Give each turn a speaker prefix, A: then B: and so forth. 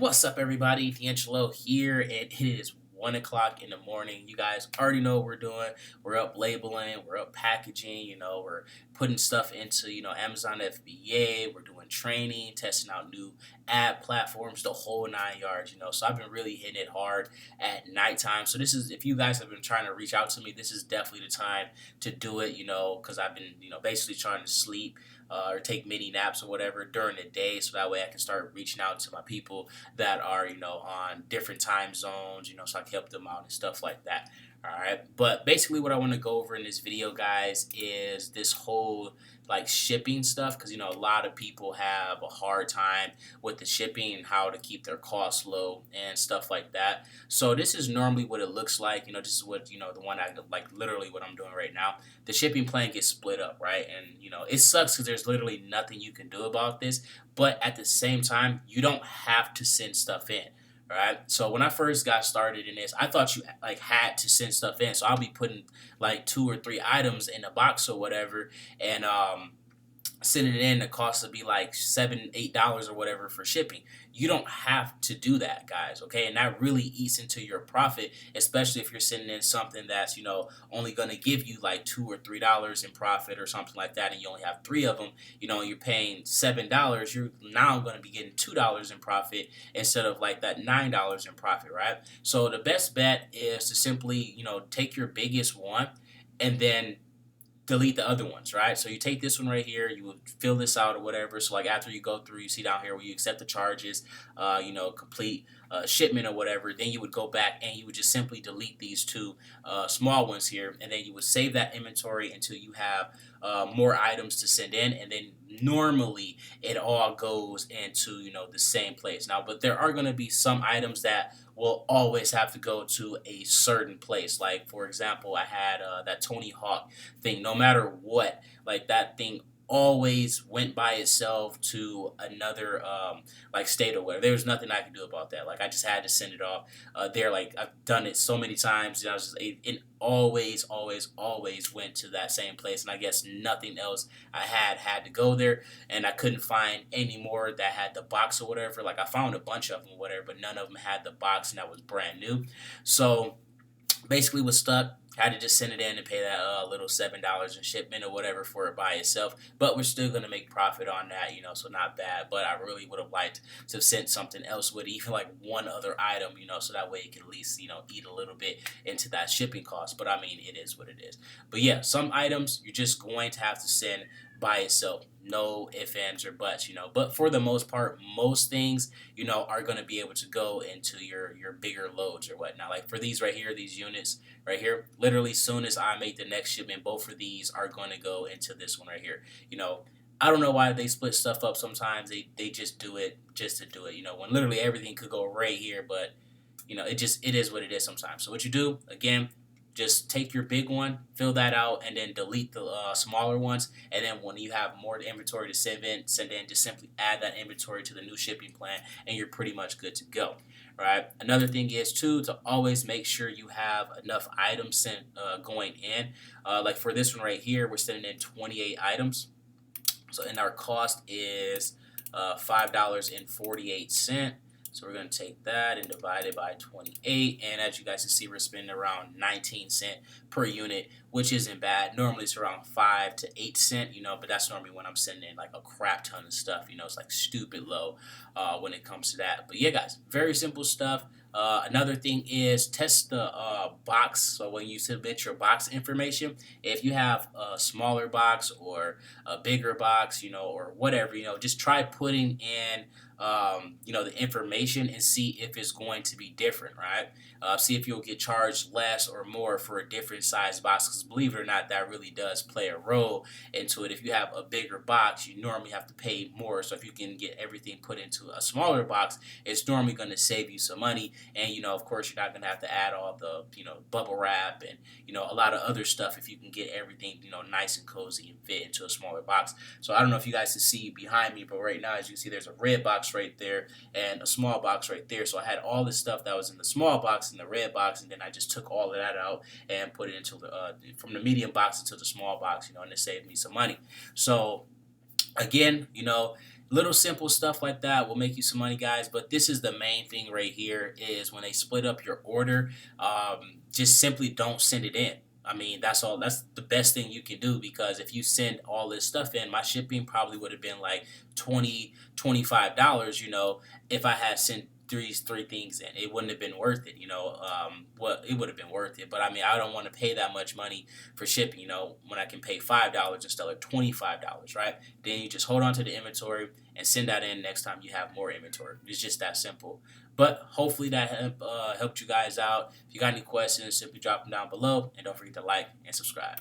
A: What's up, everybody? DeAngelo here, and it is 1 o'clock in the morning. You guys already know what we're doing. We're up labeling, we're up packaging, we're putting stuff into, Amazon FBA. We're doing training, testing out new ad platforms, the whole 9 yards. So I've been really hitting it hard at nighttime. So this is, if you guys have been trying to reach out to me, this is definitely the time to do it, because I've been, basically trying to sleep. Or take mini naps or whatever during the day, so that way I can start reaching out to my people that are on different time zones, so I can help them out and stuff like that. All right, but basically what I want to go over in this video, guys, is this whole like shipping stuff, because a lot of people have a hard time with the shipping and how to keep their costs low and stuff like that. So this is normally what it looks like. This is what the one I like, literally what I'm doing right now. The shipping plan gets split up, right? And it sucks because there's literally nothing you can do about this, but at the same time you don't have to send stuff in. All right. So when I first got started in this, I thought you like had to send stuff in. So I'll be putting like 2 or 3 items in a box or whatever, and sending it in. The cost would be like $7, $8 or whatever for shipping. You don't have to do that, guys. Okay, and that really eats into your profit, especially if you're sending in something that's only going to give you like $2 or $3 in profit or something like that, and you only have 3 of them. You're paying $7. You're now going to be getting $2 in profit instead of like that $9 in profit, right? So the best bet is to simply take your biggest one and then delete the other ones, right? So you take this one right here, you would fill this out or whatever. So like after you go through, you see down here where you accept the charges, complete shipment or whatever, then you would go back and you would just simply delete these two small ones here, and then you would save that inventory until you have more items to send in, and then normally it all goes into the same place. Now, but there are going to be some items that will always have to go to a certain place. Like for example, I had that Tony Hawk thing. No matter what, like that thing always went by itself to another like state or whatever. There was nothing I could do about that. Like I just had to send it off there. Like I've done it so many times, and I was just it always went to that same place, and I guess nothing else I had to go there, and I couldn't find any more that had the box or whatever. Like I found a bunch of them or whatever, but none of them had the box, and that was brand new. So basically was stuck. Had to just send it in and pay that little $7 in shipment or whatever for it by itself. But we're still gonna make profit on that, so not bad. But I really would have liked to have sent something else with it, even like one other item, so that way it can at least eat a little bit into that shipping cost. But I mean, it is what it is. But yeah, some items you're just going to have to send by itself. No ifs, ands, or buts, But for the most part, most things, are going to be able to go into your bigger loads or whatnot. Like for these right here, these units right here, literally soon as I make the next shipment, both of these are going to go into this one right here. I don't know why they split stuff up sometimes. They just do it just to do it, when literally everything could go right here, but it is what it is sometimes. So what you do, again, just take your big one, fill that out, and then delete the smaller ones. And then when you have more inventory to send in, just simply add that inventory to the new shipping plan, and you're pretty much good to go. Right. Another thing is too to always make sure you have enough items sent going in. Like for this one right here, we're sending in 28 items. So and our cost is $5.48. So we're going to take that and divide it by 28. And as you guys can see, we're spending around 19 cents per unit, which isn't bad. Normally it's around 5 to 8 cents, but that's normally when I'm sending in like a crap ton of stuff. It's like stupid low when it comes to that. But yeah, guys, very simple stuff. Another thing is test the box. So when you submit your box information, if you have a smaller box or a bigger box, or whatever, just try putting in the information and see if it's going to be different, right? See if you'll get charged less or more for a different size box, because believe it or not, that really does play a role into it. If you have a bigger box, you normally have to pay more. So if you can get everything put into a smaller box, it's normally going to save you some money. And, of course, you're not going to have to add all the, bubble wrap and, a lot of other stuff if you can get everything, nice and cozy and fit into a smaller box. So I don't know if you guys can see behind me, but right now, as you can see, there's a red box right there and a small box right there. So I had all this stuff that was in the small box in the red box, and then I just took all of that out and put it into the from the medium box into the small box, and it saved me some money. So again, Little simple stuff like that will make you some money, guys. But this is the main thing right here is when they split up your order, just simply don't send it in. I mean, that's all. That's the best thing you can do because if you send all this stuff in, my shipping probably would have been like 20 $25. If I had sent three things in, it wouldn't have been worth it. What it would have been worth it. But I mean, I don't want to pay that much money for shipping. When I can pay $5 instead of $25, right? Then you just hold on to the inventory and send that in next time you have more inventory. It's just that simple. But hopefully that helped you guys out. If you got any questions, simply drop them down below. And don't forget to like and subscribe.